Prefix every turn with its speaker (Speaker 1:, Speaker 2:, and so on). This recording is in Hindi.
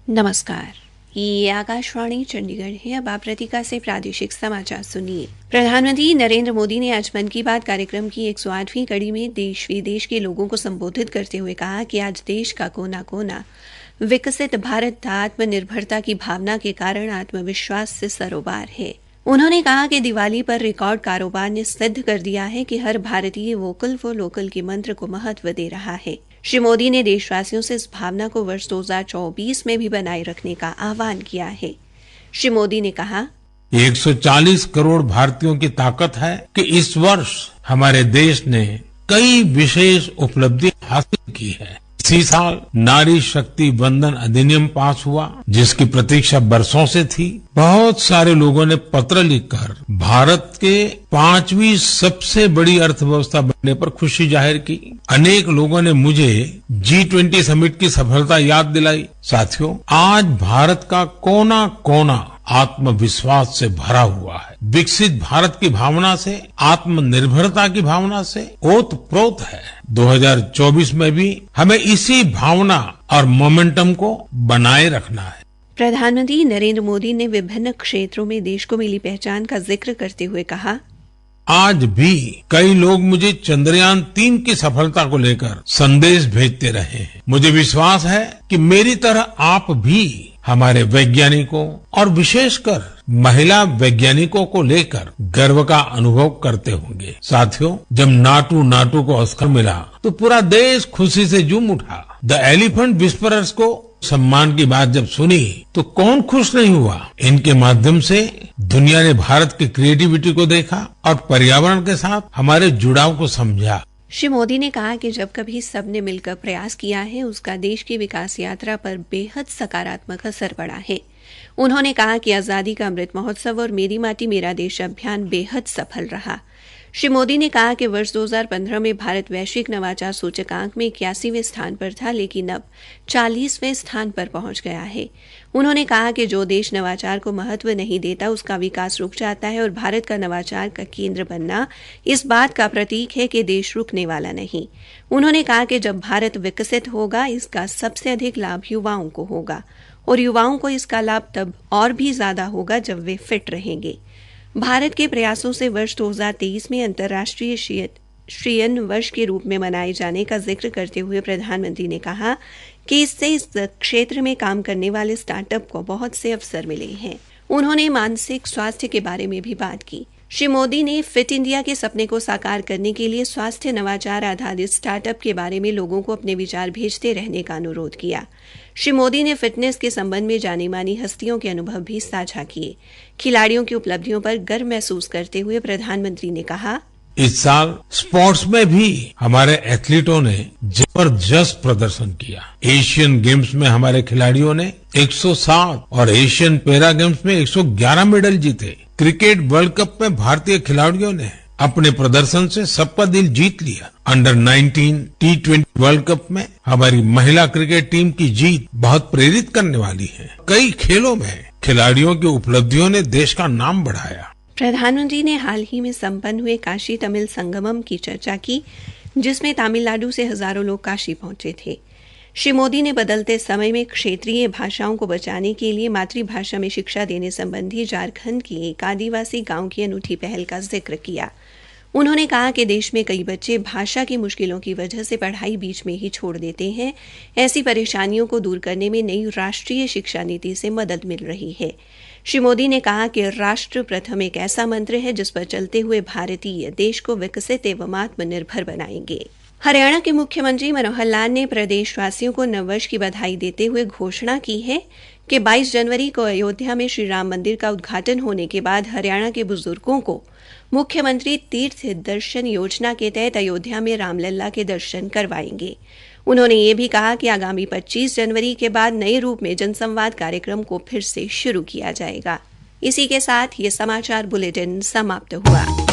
Speaker 1: नमस्कार, ये आकाशवाणी चंडीगढ़ है। अब आप रतिका से प्रादेशिक समाचार सुनिए। प्रधानमंत्री नरेंद्र मोदी ने आज मन की बात कार्यक्रम की 108वीं कड़ी में देश विदेश के लोगों को संबोधित करते हुए कहा कि आज देश का कोना कोना विकसित भारत आत्मनिर्भरता की भावना के कारण आत्मविश्वास से सरोबार है। उन्होंने कहा कि दिवाली पर रिकॉर्ड कारोबार ने सिद्ध कर दिया है कि हर भारतीय वोकल फॉर लोकल के मंत्र को महत्व दे रहा है। श्री मोदी ने देशवासियों से इस भावना को वर्ष 2024 में भी बनाए रखने का आह्वान किया है। श्री मोदी ने कहा,
Speaker 2: 140 करोड़ भारतीयों की ताकत है कि इस वर्ष हमारे देश ने कई विशेष उपलब्धि हासिल की है। इसी साल नारी शक्ति वंदन अधिनियम पास हुआ, जिसकी प्रतीक्षा बरसों से थी। बहुत सारे लोगों ने पत्र लिखकर भारत के 5वीं सबसे बड़ी अर्थव्यवस्था बनने पर खुशी जाहिर की। अनेक लोगों ने मुझे G20 समिट की सफलता याद दिलाई। साथियों, आज भारत का कोना कोना आत्मविश्वास से भरा हुआ है। विकसित भारत की भावना से, आत्मनिर्भरता की भावना से ओतप्रोत है। 2024 में भी हमें इसी भावना और मोमेंटम को बनाए रखना है।
Speaker 1: प्रधानमंत्री नरेंद्र मोदी ने विभिन्न क्षेत्रों में देश को मिली पहचान का जिक्र करते हुए कहा,
Speaker 2: आज भी कई लोग मुझे चंद्रयान 3 की सफलता को लेकर संदेश भेजते रहे हैं। मुझे विश्वास है कि मेरी तरह आप भी हमारे वैज्ञानिकों और विशेषकर महिला वैज्ञानिकों को लेकर गर्व का अनुभव करते होंगे। साथियों, जब नाटू को ऑस्कर मिला तो पूरा देश खुशी से झूम उठा। द एलिफेंट विस्परर्स को सम्मान की बात जब सुनी तो कौन खुश नहीं हुआ। इनके माध्यम से दुनिया ने भारत की क्रिएटिविटी को देखा और पर्यावरण के साथ हमारे जुड़ाव को समझा।
Speaker 1: श्री मोदी ने कहा कि जब कभी सबने मिलकर प्रयास किया है, उसका देश की विकास यात्रा पर बेहद सकारात्मक असर पड़ा है। उन्होंने कहा कि आजादी का अमृत महोत्सव और मेरी माटी मेरा देश अभियान बेहद सफल रहा। श्री मोदी ने कहा कि वर्ष 2015 में भारत वैश्विक नवाचार सूचकांक में 81वें स्थान पर था, लेकिन अब 40वें स्थान पर पहुंच गया है। उन्होंने कहा कि जो देश नवाचार को महत्व नहीं देता, उसका विकास रुक जाता है और भारत का नवाचार का केंद्र बनना इस बात का प्रतीक है कि देश रुकने वाला नहीं। उन्होंने कहा कि जब भारत विकसित होगा, इसका सबसे अधिक लाभ युवाओं को होगा और युवाओं को इसका लाभ तब और भी ज्यादा होगा जब वे फिट रहेंगे। भारत के प्रयासों से वर्ष 2023 में अंतर्राष्ट्रीय श्रेयन वर्ष के रूप में मनाए जाने का जिक्र करते हुए प्रधानमंत्री ने कहा कि इससे इस क्षेत्र में काम करने वाले स्टार्टअप को बहुत से अवसर मिले हैं। उन्होंने मानसिक स्वास्थ्य के बारे में भी बात की। श्री मोदी ने फिट इंडिया के सपने को साकार करने के लिए स्वास्थ्य नवाचार आधारित स्टार्टअप के बारे में लोगों को अपने विचार भेजते रहने का अनुरोध किया। श्री मोदी ने फिटनेस के संबंध में जानी मानी हस्तियों के अनुभव भी साझा किए। खिलाड़ियों की उपलब्धियों पर गर्व महसूस करते हुए प्रधानमंत्री ने कहा,
Speaker 2: इस साल स्पोर्ट्स में भी हमारे एथलीटों ने जबरदस्त प्रदर्शन किया। एशियन गेम्स में हमारे खिलाड़ियों ने 107 और एशियन पैरा गेम्स में 111 मेडल जीते। क्रिकेट वर्ल्ड कप में भारतीय खिलाड़ियों ने अपने प्रदर्शन से सबका दिल जीत लिया। अंडर 19 T20 वर्ल्ड कप में हमारी महिला क्रिकेट टीम की जीत बहुत प्रेरित करने वाली है। कई खेलों में खिलाड़ियों की उपलब्धियों ने देश का नाम बढ़ाया।
Speaker 1: प्रधानमंत्री ने हाल ही में संपन्न हुए काशी तमिल संगमम की चर्चा की, जिसमें तमिलनाडु से हजारों लोग काशी पहुंचे थे। श्री मोदी ने बदलते समय में क्षेत्रीय भाषाओं को बचाने के लिए मातृभाषा में शिक्षा देने संबंधी झारखंड के एक आदिवासी गांव की अनूठी पहल का जिक्र किया। उन्होंने कहा कि देश में कई बच्चे भाषा की मुश्किलों की वजह से पढ़ाई बीच में ही छोड़ देते हैं। ऐसी परेशानियों को दूर करने में नई राष्ट्रीय शिक्षा नीति से मदद मिल रही है। श्री मोदी ने कहा कि राष्ट्र प्रथम एक ऐसा मंत्र है जिस पर चलते हुए भारतीय देश को विकसित एवं आत्मनिर्भर बनाएंगे। हरियाणा के मुख्यमंत्री मनोहर लाल ने प्रदेशवासियों को नववर्ष की बधाई देते हुए घोषणा की है कि 22 जनवरी को अयोध्या में श्री राम मंदिर का उद्घाटन होने के बाद हरियाणा के बुजुर्गों को मुख्यमंत्री तीर्थ दर्शन योजना के तहत अयोध्या में रामलला के दर्शन करवाएंगे। उन्होंने ये भी कहा कि आगामी 25 जनवरी के बाद नए रूप में जनसंवाद कार्यक्रम को फिर से शुरू किया जाएगा। इसी के साथ ये समाचार बुलेटिन समाप्त हुआ।